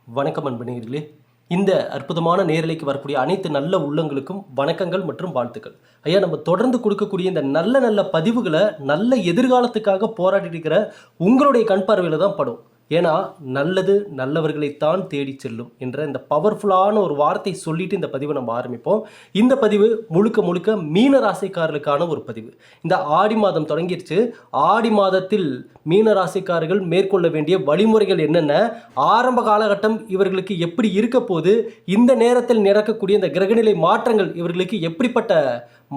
வணக்கம் அன்பு நேயர்களே. இந்த அற்புதமான நேரலைக்கு வரக்கூடிய அனைத்து நல்ல உள்ளங்களுக்கும் வணக்கங்கள் மற்றும் வாழ்த்துக்கள். ஐயா, நம்ம தொடர்ந்து கொடுக்கக்கூடிய இந்த நல்ல நல்ல பதிவுகளை நல்ல எதிர்காலத்துக்காக போராடிட்டு இருக்கிற உங்களுடைய கண் பார்வையில் தான் படும். ஏன்னா நல்லது நல்லவர்களைத்தான் தேடி செல்லும் என்ற இந்த பவர்ஃபுல்லான ஒரு வார்த்தை சொல்லிட்டு இந்த பதிவை நம்ம ஆரம்பிப்போம். இந்த பதிவு முழுக்க முழுக்க மீன ராசிக்காரர்களுக்கான ஒரு பதிவு. இந்த ஆடி மாதம் தொடங்கிடுச்சு. ஆடி மாதத்தில் மீன ராசிக்காரர்கள் மேற்கொள்ள வேண்டிய வழிமுறைகள் என்னென்ன, ஆரம்ப காலகட்டம் இவர்களுக்கு எப்படி இருக்க போது, இந்த நேரத்தில் நடக்கக்கூடிய இந்த கிரகநிலை மாற்றங்கள் இவர்களுக்கு எப்படிப்பட்ட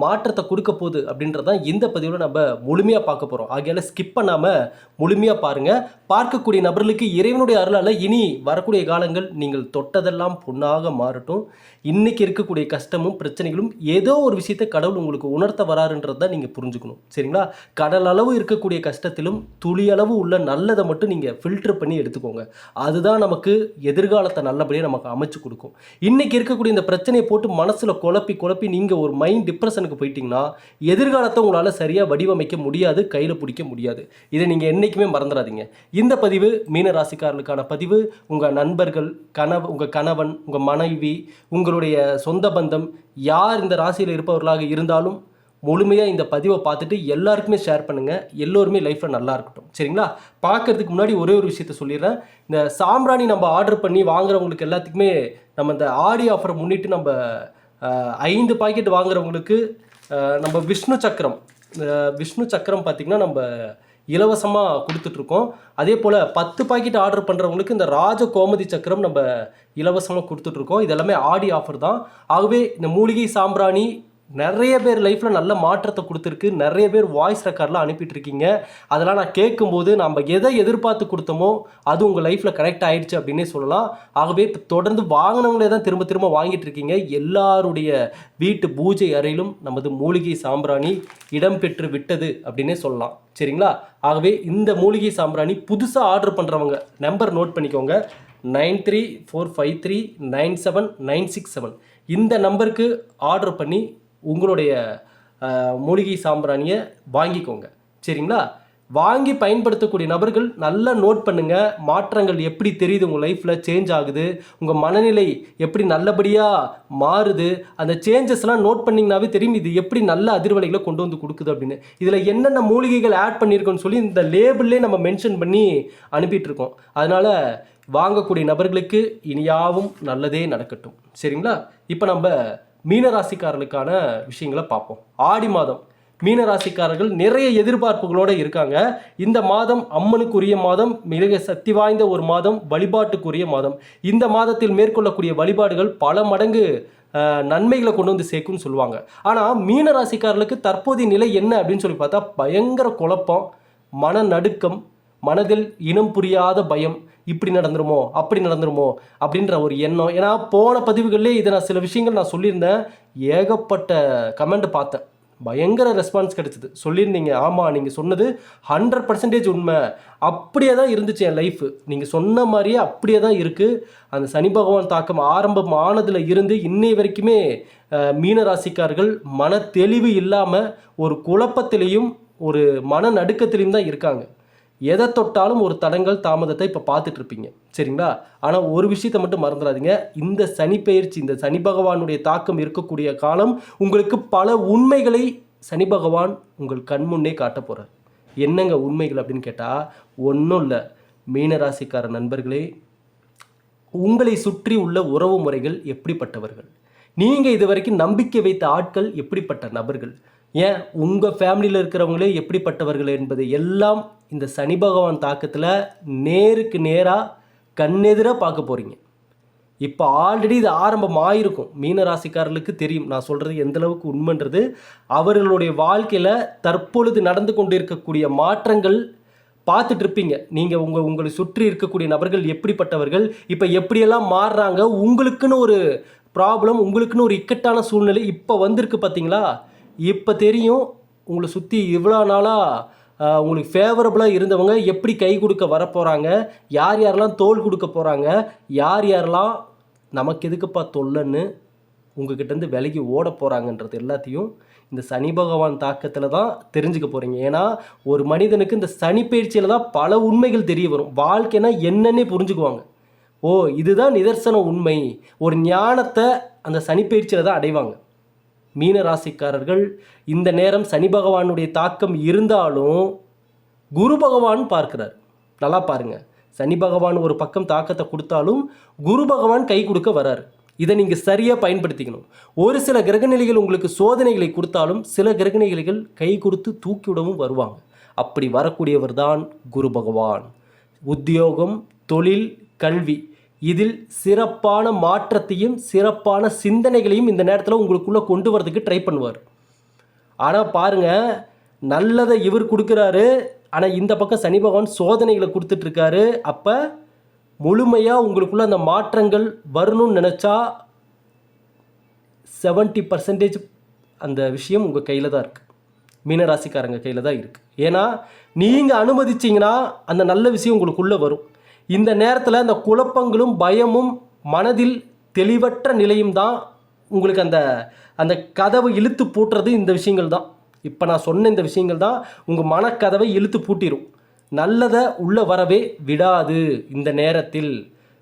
மாற்றத்தை கொடுக்க போகுது அப்படின்றதான் இந்த பதிவில் நம்ம முழுமையாக பார்க்க போகிறோம். ஆகையால் ஸ்கிப் பண்ணாமல் முழுமையாக பாருங்கள். பார்க்கக்கூடிய நபர்களுக்கு இறைவனுடைய அருளால் இனி வரக்கூடிய காலங்கள் நீங்கள் தொட்டதெல்லாம் பொன்னாக மாறட்டும். இன்றைக்கி இருக்கக்கூடிய கஷ்டமும் பிரச்சனைகளும் ஏதோ ஒரு விஷயத்தை கடவுள் உங்களுக்கு உணர்த்த வராருன்றது தான் நீங்கள் புரிஞ்சுக்கணும். சரிங்களா? கடல் அளவு இருக்கக்கூடிய கஷ்டத்திலும் துளியளவு உள்ள நல்லதை மட்டும் நீங்கள் ஃபில்டர் பண்ணி எடுத்துக்கோங்க. அதுதான் நமக்கு எதிர்காலத்தை நல்லபடியாக நமக்கு அமைச்சு கொடுக்கும். இன்றைக்கி இருக்கக்கூடிய இந்த பிரச்சனையை போட்டு மனசில் குழப்பி நீங்கள் ஒரு மைண்ட் டிப்ரெஷனுக்கு போயிட்டீங்கன்னா எதிர்காலத்தை உங்களால் சரியாக வடிவமைக்க முடியாது, கையில் பிடிக்க முடியாது. இதை நீங்கள் என்றைக்குமே மறந்துடாதீங்க. இந்த பதிவு மீன ராசிக்காரர்களுக்கான பதிவு. உங்கள் நண்பர்கள், உங்கள் கணவன், உங்கள் மனைவி, உங்களுடைய சொந்த பந்தம் யார் இந்த ராசியில் இருப்பவர்களாக இருந்தாலும் முழுமையாக இந்த பதிவை பார்த்துட்டு எல்லாருக்குமே ஷேர் பண்ணுங்கள். எல்லோருமே லைஃப்பில் நல்லா இருக்கட்டும். சரிங்களா? பார்க்கறதுக்கு முன்னாடி ஒரே ஒரு விஷயத்த சொல்லிடுறேன். இந்த சாம்பிராணி நம்ம ஆர்டர் பண்ணி வாங்குறவங்களுக்கு எல்லாத்துக்குமே நம்ம இந்த ஆடி ஆஃபரை முன்னிட்டு நம்ம 5 பாக்கெட் வாங்குறவங்களுக்கு நம்ம விஷ்ணு சக்கரம் பார்த்திங்கன்னா நம்ம இலவசமாக கொடுத்துட்ருக்கோம். அதே போல் 10 பாக்கெட் ஆர்டர் பண்ணுறவங்களுக்கு இந்த ராஜ கோமதி சக்கரம் நம்ம இலவசமாக கொடுத்துட்ருக்கோம். இதெல்லாமே ஆடி ஆஃபர் தான். ஆகவே இந்த மூலிகை சாம்பிராணி நிறைய பேர் லைஃப்பில் நல்ல மாற்றத்தை கொடுத்துருக்கு. நிறைய பேர் வாய்ஸ் ரெக்கார்ட்லாம் அனுப்பிட்டுருக்கீங்க. அதெல்லாம் நான் கேட்கும்போது நம்ம எதை எதிர்பார்த்து கொடுத்தோமோ அது உங்கள் லைஃப்பில் கரெக்ட் ஆகிடுச்சு அப்படின்னே சொல்லலாம். ஆகவே இப்போ தொடர்ந்து வாங்கினவங்களே தான் திரும்ப திரும்ப வாங்கிட்டு இருக்கீங்க. எல்லாருடைய வீட்டு பூஜை அறையிலும் நமது மூலிகை சாம்பிராணி இடம்பெற்று விட்டது அப்படின்னே சொல்லலாம். சரிங்களா? ஆகவே இந்த மூலிகை சாம்பிராணி புதுசாக ஆர்டர் பண்ணுறவங்க நம்பர் நோட் பண்ணிக்கோங்க. 9345397967 இந்த நம்பருக்கு ஆர்டர் பண்ணி உங்களுடைய மூலிகை சாம்பிராணியை வாங்கிக்கோங்க. சரிங்களா? வாங்கி பயன்படுத்தக்கூடிய நபர்கள் நல்லா நோட் பண்ணுங்கள். மாற்றங்கள் எப்படி தெரியுது, உங்கள் லைஃப்பில் சேஞ்ச் ஆகுது, உங்கள் மனநிலை எப்படி நல்லபடியாக மாறுது, அந்த சேஞ்சஸ்லாம் நோட் பண்ணிங்கனாவே தெரியும் இது எப்படி நல்ல அதிர்வலைகளை கொண்டு வந்து கொடுக்குது அப்படின்னு. இதில் என்னென்ன மூலிகைகள் ஆட் பண்ணியிருக்கோன்னு சொல்லி இந்த லேபிள்லேயே நம்ம மென்ஷன் பண்ணி அனுப்பிட்டுருக்கோம். அதனால் வாங்கக்கூடிய நபர்களுக்கு இனியாவும் நல்லதே நடக்கட்டும். சரிங்களா? இப்போ நம்ம மீனராசிக்காரர்களுக்கான விஷயங்களை பார்ப்போம். ஆடி மாதம் மீனராசிக்காரர்கள் நிறைய எதிர்பார்ப்புகளோடு இருக்காங்க. இந்த மாதம் அம்மனுக்குரிய மாதம், மிக சக்தி வாய்ந்த ஒரு மாதம், வழிபாட்டுக்குரிய மாதம். இந்த மாதத்தில் மேற்கொள்ளக்கூடிய வழிபாடுகள் பல மடங்கு நன்மைகளை கொண்டு வந்து சேர்க்கும்னு சொல்லுவாங்க. ஆனால் மீனராசிக்காரர்களுக்கு தற்போதைய நிலை என்ன அப்படின்னு சொல்லி பார்த்தா பயங்கர குழப்பம், மன நடுக்கம், மனதில் இனம் புரியாத பயம். இப்படி நடந்துருமோ அப்படி நடந்துருமோ அப்படின்ற ஒரு எண்ணம். ஏன்னா போன பதிவுகளிலே இதை நான் சில விஷயங்கள் நான் சொல்லியிருந்தேன். ஏகப்பட்ட கமெண்ட் பார்த்தேன். பயங்கர ரெஸ்பான்ஸ் கிடைச்சிது. சொல்லியிருந்தீங்க, ஆமாம் நீங்கள் சொன்னது 100% உண்மை, அப்படியே தான் இருந்துச்சு என் லைஃபு, நீங்கள் சொன்ன மாதிரியே அப்படியே தான் இருக்குது. அந்த சனி பகவான் தாக்கம் ஆரம்பம் ஆனதில் இருந்து இன்னை வரைக்குமே மீனராசிக்காரர்கள் மன தெளிவு இல்லாமல் ஒரு குழப்பத்திலையும் ஒரு மன நடுக்கத்திலையும் தான் இருக்காங்க. எதை தொட்டாலும் ஒரு தடங்கள் தாமதத்தை இப்போ பார்த்துட்டு இருப்பீங்க. சரிங்களா? ஆனால் ஒரு விஷயத்தை மட்டும் மறந்துடாதீங்க. இந்த சனி பெயர்ச்சி, இந்த சனி பகவானுடைய தாக்கம் இருக்கக்கூடிய காலம் உங்களுக்கு பல உண்மைகளை சனி பகவான் உங்கள் கண்முன்னே காட்ட போகிறார். என்னங்க உண்மைகள் அப்படின்னு கேட்டால் ஒன்றும் இல்லை. மீனராசிக்கார நண்பர்களே, உங்களை சுற்றி உள்ள உறவு முறைகள் எப்படிப்பட்டவர்கள், நீங்கள் இது வரைக்கும் நம்பிக்கை வைத்த ஆட்கள் எப்படிப்பட்ட நபர்கள், ஏன் உங்கள் ஃபேமிலியில் இருக்கிறவங்களே எப்படிப்பட்டவர்கள் என்பதை எல்லாம் இந்த சனி பகவான் தாக்கத்தில் நேருக்கு நேராக கண்ணெதிராக பார்க்க போகிறீங்க. இப்போ ஆல்ரெடி இது ஆரம்பம் ஆயிருக்கும். மீனராசிக்காரர்களுக்கு தெரியும் நான் சொல்கிறது எந்தளவுக்கு உண்மைன்றது. அவர்களுடைய வாழ்க்கையில் தற்பொழுது நடந்து கொண்டு இருக்கக்கூடிய மாற்றங்கள் பார்த்துட்டு இருப்பீங்க. நீங்கள் உங்களை சுற்றி இருக்கக்கூடிய நபர்கள் எப்படிப்பட்டவர்கள், இப்போ எப்படியெல்லாம் மாறுறாங்க, உங்களுக்குன்னு ஒரு ப்ராப்ளம், உங்களுக்குன்னு ஒரு இக்கட்டான சூழ்நிலை இப்போ வந்திருக்கு பார்த்தீங்களா? இப்போ தெரியும் உங்களை சுற்றி இவ்வளோ நாளாக உங்களுக்கு ஃபேவரபுளாக இருந்தவங்க எப்படி கை கொடுக்க வரப்போகிறாங்க, யார் யாரெல்லாம் தோள் கொடுக்க போகிறாங்க, யார் யாரெல்லாம் நமக்கு எதுக்குப்பா தொல்லைன்னு உங்ககிட்டேருந்து விலகி ஓட போகிறாங்கன்றது எல்லாத்தையும் இந்த சனி பகவான் தாக்கத்தில் தான் தெரிஞ்சுக்க போகிறீங்க. ஏன்னா ஒரு மனிதனுக்கு இந்த சனி பயிற்சியில் தான் பல உண்மைகள் தெரிய வரும். வாழ்க்கைனா என்னன்னே புரிஞ்சுக்குவாங்க. ஓ இதுதான் நிதர்சன உண்மை, ஒரு ஞானத்தை அந்த சனிப்பெயர்ச்சியில் தான் அடைவாங்க. மீன ராசிக்காரர்கள் இந்த நேரம் சனி பகவானுடைய தாக்கம் இருந்தாலும் குரு பகவான் பார்க்கிறார். நல்லா பாருங்கள், சனி பகவான் ஒரு பக்கம் தாக்கத்தை கொடுத்தாலும் குரு பகவான் கை கொடுக்க வராரு. இதை நீங்கள் சரியாக பயன்படுத்திக்கணும். ஒரு சில கிரகநிலைகள் உங்களுக்கு சோதனைகளை கொடுத்தாலும் சில கிரகநிலைகள் கை கொடுத்து தூக்கிவிடவும் வருவாங்க. அப்படி வரக்கூடியவர் தான் குரு பகவான். உத்தியோகம், தொழில், கல்வி இதில் சிறப்பான மாற்றத்தையும் சிறப்பான சிந்தனைகளையும் இந்த நேரத்தில் உங்களுக்குள்ளே கொண்டு வரதுக்கு ட்ரை பண்ணுவார். ஆனால் பாருங்கள், நல்லதை இவர் கொடுக்குறாரு, ஆனால் இந்த பக்கம் சனி பகவான் சோதனைகளை கொடுத்துட்ருக்காரு. அப்போ முழுமையாக உங்களுக்குள்ள அந்த மாற்றங்கள் வரணும்னு நினச்சா 70% அந்த விஷயம் உங்கள் கையில் தான் இருக்குது, மீனராசிக்காரங்க கையில் தான் இருக்குது. ஏன்னா நீங்கள் அனுமதிச்சிங்கன்னா அந்த நல்ல விஷயம் உங்களுக்குள்ளே வரும். இந்த நேரத்தில் அந்த குழப்பங்களும் பயமும் மனதில் தெளிவற்ற நிலையும் தான் உங்களுக்கு அந்த அந்த கதவை இழுத்து பூட்டுறது. இந்த விஷயங்கள் தான் இப்போ நான் சொன்ன இந்த விஷயங்கள் தான் உங்கள் மனக்கதவை இழுத்து பூட்டிடும். நல்லதை உள்ளே வரவே விடாது. இந்த நேரத்தில்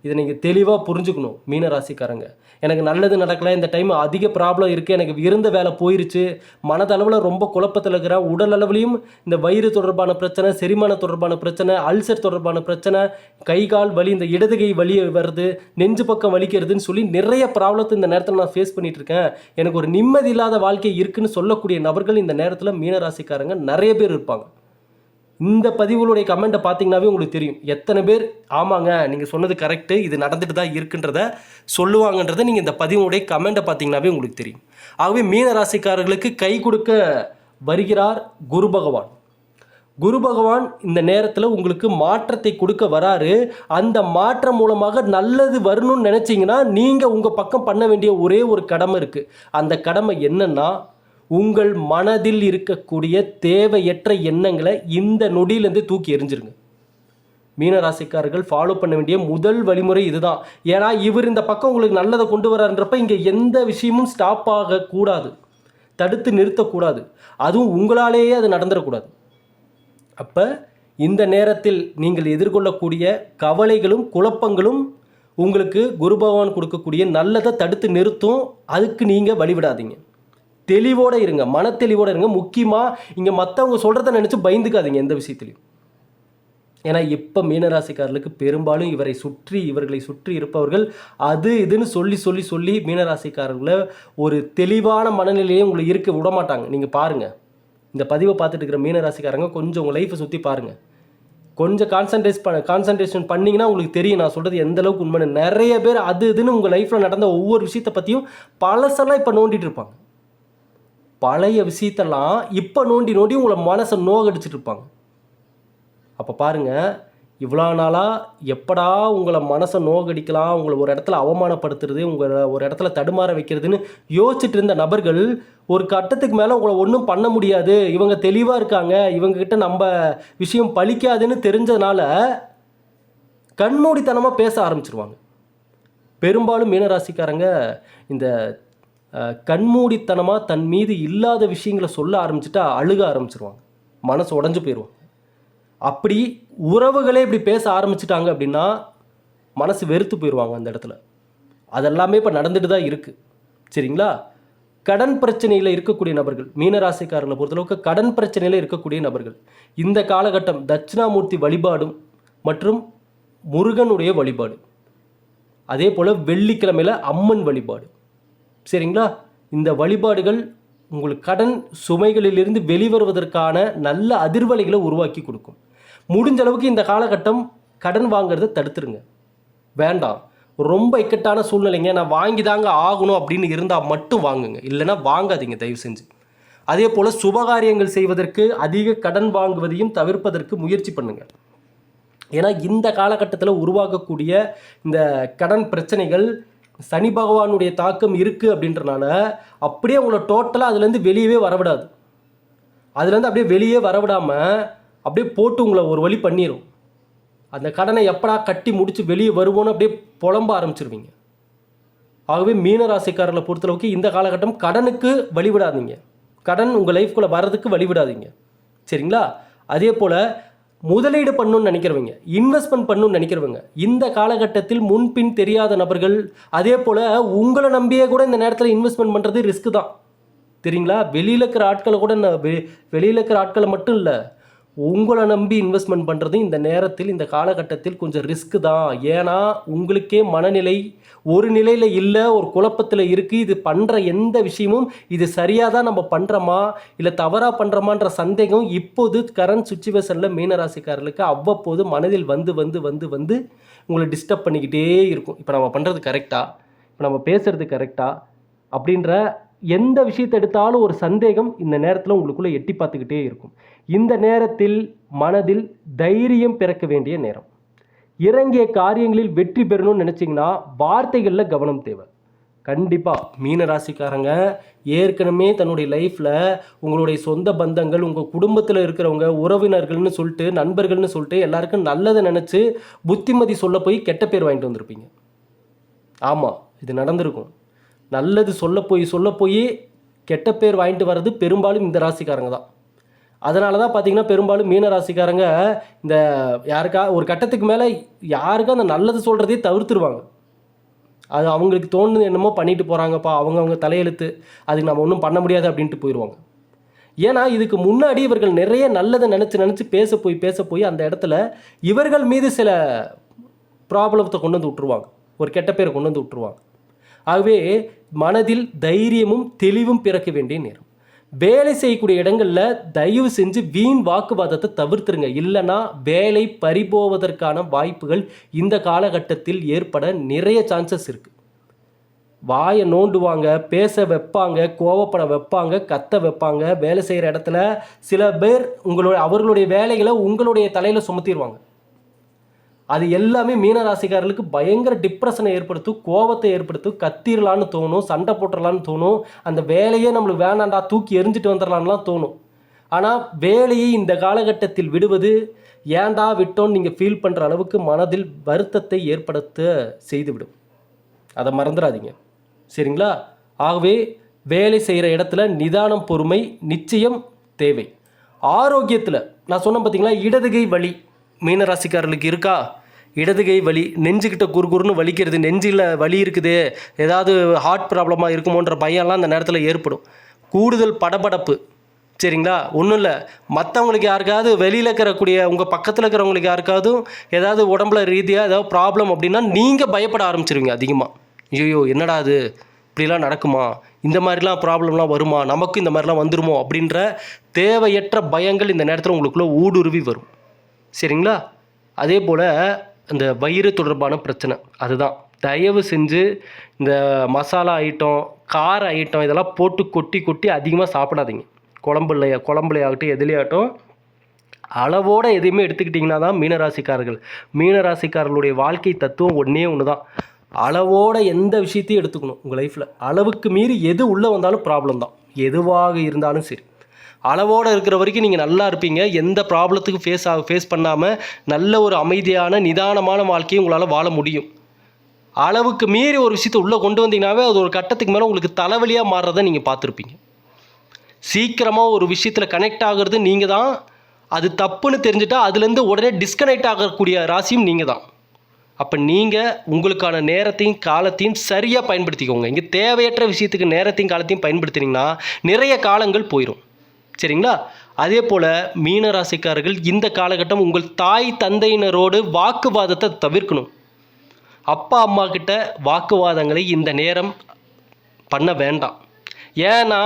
இதை நீங்கள் தெளிவாக புரிஞ்சுக்கணும் மீனராசிக்காரங்க. எனக்கு நல்லது நடக்கலை, இந்த டைம் அதிக ப்ராப்ளம் இருக்குது, எனக்கு இருந்த வேலை போயிருச்சு, மனதளவில் ரொம்ப குழப்பத்தில் இருக்கிறேன், உடல் அளவுலையும் இந்த வயிறு தொடர்பான பிரச்சனை, செரிமான தொடர்பான பிரச்சனை, அல்சர் தொடர்பான பிரச்சனை, கை கால் வலி, இந்த இடது கை வலி வருது, நெஞ்சு பக்கம் வலிக்கிறதுன்னு சொல்லி நிறைய ப்ராப்ளத்தை இந்த நேரத்தில் நான் ஃபேஸ் பண்ணிகிட்டு இருக்கேன், எனக்கு ஒரு நிம்மதி இல்லாத வாழ்க்கை இருக்குதுன்னு சொல்லக்கூடிய நபர்கள் இந்த நேரத்தில் மீனராசிக்காரங்க நிறைய பேர் இருப்பாங்க. இந்த பதிவுகளுடைய கமெண்ட்டை பார்த்தீங்கன்னாவே உங்களுக்கு தெரியும் எத்தனை பேர் ஆமாங்க நீங்கள் சொன்னது கரெக்டு, இது நடந்துட்டு தான் இருக்குன்றத சொல்லுவாங்கன்றதை நீங்கள் இந்த பதிவுடைய கமெண்ட்டை பார்த்தீங்கன்னாவே உங்களுக்கு தெரியும். ஆகவே மீனராசிக்காரர்களுக்கு கை கொடுக்க வருகிறார் குரு பகவான். குரு பகவான் இந்த நேரத்தில் உங்களுக்கு மாற்றத்தை கொடுக்க வராரு. அந்த மாற்றம் மூலமாக நல்லது வரணும்னு நினச்சிங்கன்னா நீங்கள் உங்கள் பக்கம் பண்ண வேண்டிய ஒரே ஒரு கடமை இருக்குது. அந்த கடமை என்னன்னா, உங்கள் மனதில் இருக்கக்கூடிய தேவையற்ற எண்ணங்களை இந்த நொடியிலேருந்து தூக்கி எறிஞ்சிருங்க. மீனராசிக்காரர்கள் ஃபாலோ பண்ண வேண்டிய முதல் வழிமுறை இதுதான். ஏன்னா இவர் இந்த பக்கம் உங்களுக்கு நல்லதை கொண்டு வரான்றப்ப இங்கே எந்த விஷயமும் ஸ்டாப் ஆகக்கூடாது, தடுத்து நிறுத்தக்கூடாது, அதுவும் உங்களாலேயே அது நடந்துடக்கூடாது. அப்போ இந்த நேரத்தில் நீங்கள் எதிர்கொள்ளக்கூடிய கவலைகளும் குழப்பங்களும் உங்களுக்கு குரு பகவான் கொடுக்கக்கூடிய நல்லதை தடுத்து நிறுத்தும். அதுக்கு நீங்கள் வழிவிடாதீங்க, தெளிவோடு இருங்க, மன தெளிவோடு இருங்க. முக்கியமாக இங்கே மற்றவங்க சொல்கிறத நினச்சி பயந்துக்காதீங்க எந்த விஷயத்துலையும். ஏன்னா இப்போ மீனராசிக்காரர்களுக்கு பெரும்பாலும் இவர்களை சுற்றி இருப்பவர்கள் அது இதுன்னு சொல்லி சொல்லி சொல்லி மீனராசிக்காரர்களை ஒரு தெளிவான மனநிலையே உங்களை இருக்க விட மாட்டாங்க. நீங்கள் பாருங்கள், இந்த பதிவை பார்த்துட்டு இருக்கிற மீனராசிக்காரங்க கொஞ்சம் உங்கள் லைஃப்பை சுற்றி பாருங்கள், கொஞ்சம் கான்சன்ட்ரேஷன் பண்ணிங்கன்னா உங்களுக்கு தெரியும் நான் சொல்கிறது எந்த அளவுக்கு உண்மைன்னு. நிறைய பேர் அது இதுன்னு உங்கள் லைஃப்பில் நடந்த ஒவ்வொரு விஷயத்தை பற்றியும் பழசெல்லாம் இப்போ நோண்டிட்டு இருப்பாங்க. பழைய விஷயத்தெல்லாம் இப்போ நோண்டி நோண்டி உங்களை மனசை நோகடிச்சிட்டு இருப்பாங்க. அப்போ பாருங்கள், இவ்வளோ நாளாக எப்படா உங்களை மனசை நோகடிக்கலாம், உங்களை ஒரு இடத்துல அவமானப்படுத்துறது, உங்களை ஒரு இடத்துல தடுமாற வைக்கிறதுன்னு யோசிச்சுட்டு இருந்த நபர்கள் ஒரு கட்டத்துக்கு மேலே உங்களை ஒன்றும் பண்ண முடியாது, இவங்க தெளிவாக இருக்காங்க, இவங்ககிட்ட நம்ம விஷயம் பலிக்காதுன்னு தெரிஞ்சதுனால கண்மூடித்தனமாக பேச ஆரம்பிச்சிருவாங்க. பெரும்பாலும் மீனராசிக்காரங்க இந்த கண்மூடித்தனமாக தன் மீது இல்லாத விஷயங்களை சொல்ல ஆரம்பிச்சுட்டா அழுக ஆரம்பிச்சிருவாங்க, மனசு உடஞ்சி போயிடுவாங்க. அப்படி உறவுகளே இப்படி பேச ஆரம்பிச்சிட்டாங்க அப்படின்னா மனசு வெறுத்து போயிடுவாங்க அந்த இடத்துல. அதெல்லாமே இப்போ நடந்துட்டு தான் இருக்குது. சரிங்களா? கடன் பிரச்சனையில் இருக்கக்கூடிய நபர்கள், மீனராசிக்காரர்களை பொறுத்தளவுக்கு கடன் பிரச்சனையில் இருக்கக்கூடிய நபர்கள் இந்த காலகட்டம் தட்சிணாமூர்த்தி வழிபாடும் மற்றும் முருகனுடைய வழிபாடு, அதே போல் வெள்ளிக்கிழமையில் அம்மன் வழிபாடு, சரிங்களா, இந்த வழிபாடுகள் உங்களுக்கு கடன் சுமைகளிலிருந்து வெளிவருவதற்கான நல்ல அதிர்வலைகளை உருவாக்கி கொடுக்கும். முடிஞ்ச அளவுக்கு இந்த காலகட்டம் கடன் வாங்கிறத தடுத்துருங்க, வேண்டாம். ரொம்ப இக்கட்டான சூழ்நிலைங்க, நான் வாங்கி தாங்க ஆகணும் அப்படின்னு இருந்தால் மட்டும் வாங்குங்க, இல்லைன்னா வாங்காதீங்க தயவு செஞ்சு. அதே போல் சுபகாரியங்கள் செய்வதற்கு அதிக கடன் வாங்குவதையும் தவிர்ப்பதற்கு முயற்சி பண்ணுங்கள். ஏன்னா இந்த காலகட்டத்தில் உருவாகக்கூடிய இந்த கடன் பிரச்சனைகள் சனி பகவானுடைய தாக்கம் இருக்குது அப்படின்றனால அப்படியே உங்களை டோட்டலாக அதுலேருந்து வெளியவே வரவிடாது. அதுலேருந்து அப்படியே வெளியே வரவிடாமல் அப்படியே போட்டு உங்களை ஒரு வழி பண்ணிடும். அந்த கடனை எப்படா கட்டி முடித்து வெளியே வருவோன்னு அப்படியே புலம்ப ஆரம்பிச்சிருவீங்க. ஆகவே மீனராசிக்காரர்களை பொறுத்தளவுக்கு இந்த காலகட்டம் கடனுக்கு வழிவிடாதீங்க, கடன் உங்கள் லைஃப்குள்ளே வர்றதுக்கு வழிவிடாதீங்க, சரிங்களா? அதே போல் முதலீடு பண்ணணும்னு நினைக்கிறவங்க, இன்வெஸ்ட்மெண்ட் பண்ணணும்னு நினைக்கிறவங்க, இந்த காலகட்டத்தில் முன்பின் தெரியாத நபர்கள், அதே போல் உங்களை நம்பியே கூட இந்த நேரத்தில் இன்வெஸ்ட்மெண்ட் பண்ணுறது ரிஸ்க்கு தான். தெரியுங்களா? வெளியில் இருக்கிற ஆட்களை கூட வெளியில் இருக்கிற ஆட்களை மட்டும் இல்லை, உங்களை நம்பி இன்வெஸ்ட்மெண்ட் பண்ணுறது இந்த நேரத்தில் இந்த காலகட்டத்தில் கொஞ்சம் ரிஸ்க்கு தான். ஏன்னா உங்களுக்கே மனநிலை ஒரு நிலையில் இல்லை, ஒரு குழப்பத்தில் இருக்குது. இது பண்ணுற எந்த விஷயமும் இது சரியாக தான் நம்ம பண்ணுறோமா இல்லை தவறாக பண்ணுறோமான்ற சந்தேகம் இப்போது கரண்ட் சுச்சுவேஷனில் மீனராசிக்காரர்களுக்கு அவ்வப்போது மனதில் வந்து வந்து வந்து வந்து உங்களை டிஸ்டர்ப் பண்ணிக்கிட்டே இருக்கும். இப்போ நம்ம பண்ணுறது கரெக்டாக, இப்போ நம்ம பேசுகிறது கரெக்டாக அப்படின்ற எந்த விஷயத்தை எடுத்தாலும் ஒரு சந்தேகம் இந்த நேரத்தில் உங்களுக்குள்ளே எட்டி பார்த்துக்கிட்டே இருக்கும். இந்த நேரத்தில் மனதில் தைரியம் பிறக்க வேண்டிய நேரம். இறங்கிய காரியங்களில் வெற்றி பெறணும்னு நினச்சிங்கன்னா வார்த்தைகளில் கவனம் தேவை. கண்டிப்பாக மீனராசிக்காரங்க ஏற்கனவே தன்னுடைய லைஃப்பில் உங்களுடைய சொந்த பந்தங்கள், உங்கள் குடும்பத்தில் இருக்கிறவங்க, உறவினர்கள்னு சொல்லிட்டு, நண்பர்கள்னு சொல்லிட்டு எல்லாருக்கும் நல்லதை நினச்சி புத்திமதி சொல்ல போய் கெட்ட பேர் வாங்கிட்டு வந்திருப்பீங்க. ஆமாம், இது நடந்திருக்கும். நல்லது சொல்ல போய் கெட்ட பேர் வாங்கிட்டு வர்றது பெரும்பாலும் இந்த ராசிக்காரங்க தான். அதனால தான் பார்த்தீங்கன்னா பெரும்பாலும் மீன ராசிக்காரங்க இந்த யாருக்கா ஒரு கட்டத்துக்கு மேலே யாருக்கும் அந்த நல்லது சொல்கிறதே தவிர்த்துருவாங்க. அது அவங்களுக்கு தோணுது என்னமோ பண்ணிட்டு போகிறாங்கப்பா, அவங்க தலையெழுத்து, அதுக்கு நம்ம ஒன்றும் பண்ண முடியாது அப்படின்ட்டு போயிடுவாங்க. ஏன்னா இதுக்கு முன்னாடி இவர்கள் நிறைய நல்லதை நினச்சி பேச போய் அந்த இடத்துல இவர்கள் மீது சில ப்ராப்ளத்தை கொண்டு வந்து விட்டுருவாங்க, ஒரு கெட்ட பேரை கொண்டு வந்து விட்டுருவாங்க. ஆகவே மனதில் தைரியமும் தெளிவும் பிறக்க வேண்டிய நேரம். வேலை செய்யக்கூடிய இடங்களில் தயவு செஞ்சு வீண் வாக்குவாதத்தை தவிர்த்துருங்க. இல்லைன்னா வேலை பறிபோவதற்கான வாய்ப்புகள் இந்த காலகட்டத்தில் ஏற்பட நிறைய சான்சஸ் இருக்குது. வாயை நோண்டுவாங்க, பேச வைப்பாங்க, கோவப்பட வைப்பாங்க, கத்த வைப்பாங்க. வேலை செய்கிற இடத்துல சில பேர் அவர்களுடைய வேலைகளை உங்களுடைய தலையில் சுமத்திடுவாங்க. அது எல்லாமே மீனராசிக்காரர்களுக்கு பயங்கர டிப்ரெஷனை ஏற்படுத்தும், கோபத்தை ஏற்படுத்தும், கத்திரலான்னு தோணும், சண்டை போட்டுடலான்னு தோணும், அந்த வேலையே நம்மளுக்கு வேணாண்டா தூக்கி எரிஞ்சிட்டு வந்துடலான்லாம் தோணும். ஆனால் வேலையை இந்த காலகட்டத்தில் விடுவது ஏண்டா விட்டோன்னு நீங்கள் ஃபீல் பண்ணுற அளவுக்கு மனதில் வருத்தத்தை ஏற்படுத்த செய்துவிடும். அதை மறந்துடாதீங்க, சரிங்களா? ஆகவே வேலை செய்கிற இடத்துல நிதானம், பொறுமை நிச்சயம் தேவை. ஆரோக்கியத்தில் நான் சொன்னேன் பார்த்தீங்களா, இடதுகை வலி மீனராசிக்காரர்களுக்கு இருக்கா? இடதுகை வலி, நெஞ்சுக்கிட்ட குறுகுறுன்னு வலிக்கிறது, நெஞ்சில் வலி இருக்குது, ஏதாவது ஹார்ட் ப்ராப்ளமாக இருக்குமோன்ற பயம்லாம் அந்த நேரத்தில் ஏற்படும். கூடுதல் படபடப்பு, சரிங்களா? ஒன்றும் இல்லை, மற்றவங்களுக்கு யாருக்காவது வெளியில் இருக்கிறக்கூடிய உங்கள் பக்கத்தில் இருக்கிறவங்களுக்கு யாருக்காவது ஏதாவது உடம்புல ரீதியாக ஏதாவது ப்ராப்ளம் அப்படின்னா நீங்கள் பயப்பட ஆரம்பிச்சிருவீங்க அதிகமாக. ஐயோ என்னடா அது, இப்படிலாம் நடக்குமா, இந்த மாதிரிலாம் ப்ராப்ளம்லாம் வருமா, நமக்கும் இந்த மாதிரிலாம் வந்துருமோ அப்படின்ற தேவையற்ற பயங்கள் இந்த நேரத்தில் உங்களுக்குள்ளே ஊடுருவி வரும், சரிங்களா? அதே போல் இந்த வயிறு தொடர்பான பிரச்சனை, அதுதான் தயவு செஞ்சு இந்த மசாலா ஐட்டம், கார ஐட்டம் இதெல்லாம் போட்டு கொட்டி அதிகமாக சாப்பிடாதீங்க. குழம்புலையாகட்டும் எதுலையாகட்டும் அளவோடு எதையுமே எடுத்துக்கிட்டிங்கன்னா தான் மீனராசிக்காரர்களுடைய வாழ்க்கை தத்துவம் ஒன்று தான். அளவோட எந்த விஷயத்தையும் எடுத்துக்கணும் உங்கள் லைஃப்பில். அளவுக்கு மீறி எது உள்ளே வந்தாலும் ப்ராப்ளம் தான், எதுவாக இருந்தாலும் சரி. அளவோடு இருக்கிற வரைக்கும் நீங்கள் நல்லா இருப்பீங்க. எந்த ப்ராப்ளத்துக்கு ஃபேஸ் பண்ணாமல் நல்ல ஒரு அமைதியான நிதானமான வாழ்க்கையை உங்களால் வாழ முடியும். அளவுக்கு மீறி ஒரு விஷயத்தை உள்ளே கொண்டு வந்தீங்கன்னாவே அது ஒரு கட்டத்துக்கு மேலே உங்களுக்கு தலைவலியாக மாறுறதை நீங்கள் பார்த்துருப்பீங்க. சீக்கிரமாக ஒரு விஷயத்தில் கனெக்ட் ஆகிறது நீங்கள் தான். அது தப்புன்னு தெரிஞ்சுட்டா அதுலேருந்து உடனே டிஸ்கனெக்ட் ஆகக்கூடிய ராசியும் நீங்கள் தான். அப்போ நீங்கள் உங்களுக்கான நேரத்தையும் காலத்தையும் சரியாக பயன்படுத்திக்கோங்க. இங்கே தேவையற்ற விஷயத்துக்கு நேரத்தையும் காலத்தையும் பயன்படுத்தினீங்கன்னா நிறைய காலங்கள் போயிடும், சரிங்களா? அதே போல் மீனராசிக்காரர்கள் இந்த காலகட்டம் உங்கள் தாய் தந்தையினரோடு வாக்குவாதத்தை தவிர்க்கணும். அப்பா அம்மா கிட்ட வாக்குவாதங்களை இந்த நேரம் பண்ண வேண்டாம். ஏன்னா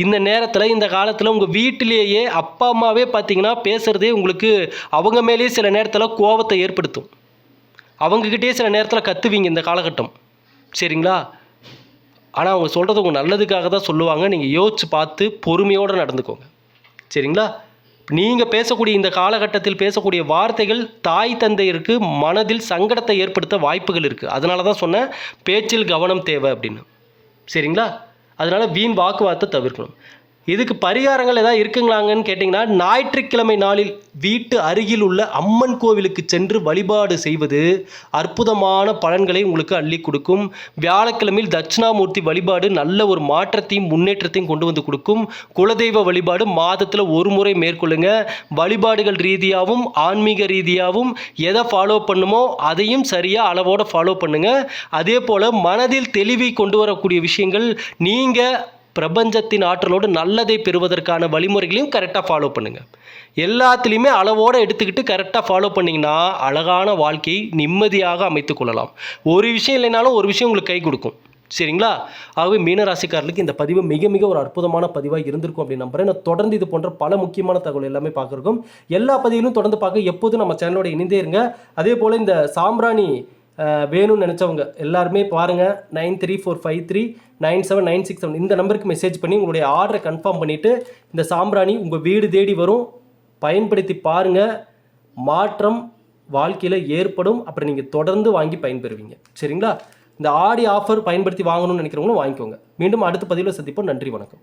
இந்த நேரத்தில் இந்த காலத்தில் உங்கள் வீட்டிலேயே அப்பா அம்மாவே பார்த்தீங்கன்னா பேசுகிறதே உங்களுக்கு அவங்க மேலேயே சில நேரத்தில் கோபத்தை ஏற்படுத்தும். அவங்கக்கிட்டே சில நேரத்தில் கத்துவீங்க இந்த காலகட்டம், சரிங்களா? ஆனால் அவங்க சொல்கிறது உங்கள் நல்லதுக்காக தான் சொல்லுவாங்க. நீங்கள் யோசித்து பார்த்து பொறுமையோடு நடந்துக்கோங்க, சரிங்களா? நீங்கள் பேசக்கூடிய இந்த காலகட்டத்தில் பேசக்கூடிய வார்த்தைகள் தாய் தந்தையருக்கு மனதில் சங்கடத்தை ஏற்படுத்த வாய்ப்புகள் இருக்குது. அதனால தான் சொன்னேன் பேச்சில் கவனம் தேவை அப்படின்னு, சரிங்களா? அதனால் வீண் வாக்குவாதத்தை தவிர்க்கணும். இதுக்கு பரிகாரங்கள் ஏதாவது இருக்குங்களாங்கன்னு கேட்டிங்கன்னா, ஞாயிற்றுக்கிழமை நாளில் வீட்டு அருகில் உள்ள அம்மன் கோவிலுக்கு சென்று வழிபாடு செய்வது அற்புதமான பலன்களை உங்களுக்கு அள்ளி கொடுக்கும். வியாழக்கிழமையில் தட்சிணாமூர்த்தி வழிபாடு நல்ல ஒரு மாற்றத்தையும் முன்னேற்றத்தையும் கொண்டு வந்து கொடுக்கும். குலதெய்வ வழிபாடு மாதத்தில் ஒரு முறை மேற்கொள்ளுங்க. வழிபாடுகள் ரீதியாகவும் ஆன்மீக ரீதியாகவும் எதை ஃபாலோ பண்ணுமோ அதையும் சரியாக அளவோடு ஃபாலோ பண்ணுங்க. அதே போல் மனதில் தெளிவை கொண்டு வரக்கூடிய விஷயங்கள், நீங்கள் பிரபஞ்சத்தின் ஆற்றலோடு நல்லதை பெறுவதற்கான வழிமுறைகளையும் கரெக்டாக ஃபாலோ பண்ணுங்கள். எல்லாத்துலேயுமே அளவோடு எடுத்துக்கிட்டு கரெக்டாக ஃபாலோ பண்ணிங்கன்னா அழகான வாழ்க்கையை நிம்மதியாக அமைத்து கொள்ளலாம். ஒரு விஷயம் இல்லைனாலும் ஒரு விஷயம் உங்களுக்கு கை கொடுக்கும். சரிங்களா? ஆகவே மீனராசிக்காரர்களுக்கு இந்த பதிவு மிக மிக ஒரு அற்புதமான பதிவாக இருந்திருக்கும் அப்படின்னு நம்புறேன். நான் தொடர்ந்து இது போன்ற பல முக்கியமான தகவல் எல்லாமே பார்க்குறோம். எல்லா பதிவிலும் தொடர்ந்து பார்க்க எப்போதும் நம்ம சேனலோட இணைந்தே இருங்க. அதே போல் இந்த சாம்பிராணி வேணும்னு நினச்சவங்க எல்லாருமே பாருங்கள், 9345397996 இந்த நம்பருக்கு மெசேஜ் பண்ணி உங்களுடைய ஆர்டரை கன்ஃபார்ம் பண்ணிவிட்டு இந்த சாம்பிராணி உங்கள் வீடு தேடி வரும். பயன்படுத்தி பாருங்கள், மாற்றம் வாழ்க்கையில் ஏற்படும். அப்புறம் நீங்கள் தொடர்ந்து வாங்கி பயன்பெறுவீங்க. சரிங்களா? இந்த ஆடி ஆஃபர் பயன்படுத்தி வாங்கணும்னு நினைக்கிறவங்களும் வாங்கிக்கோங்க. மீண்டும் அடுத்த பதிவில் சந்திப்போம். நன்றி, வணக்கம்.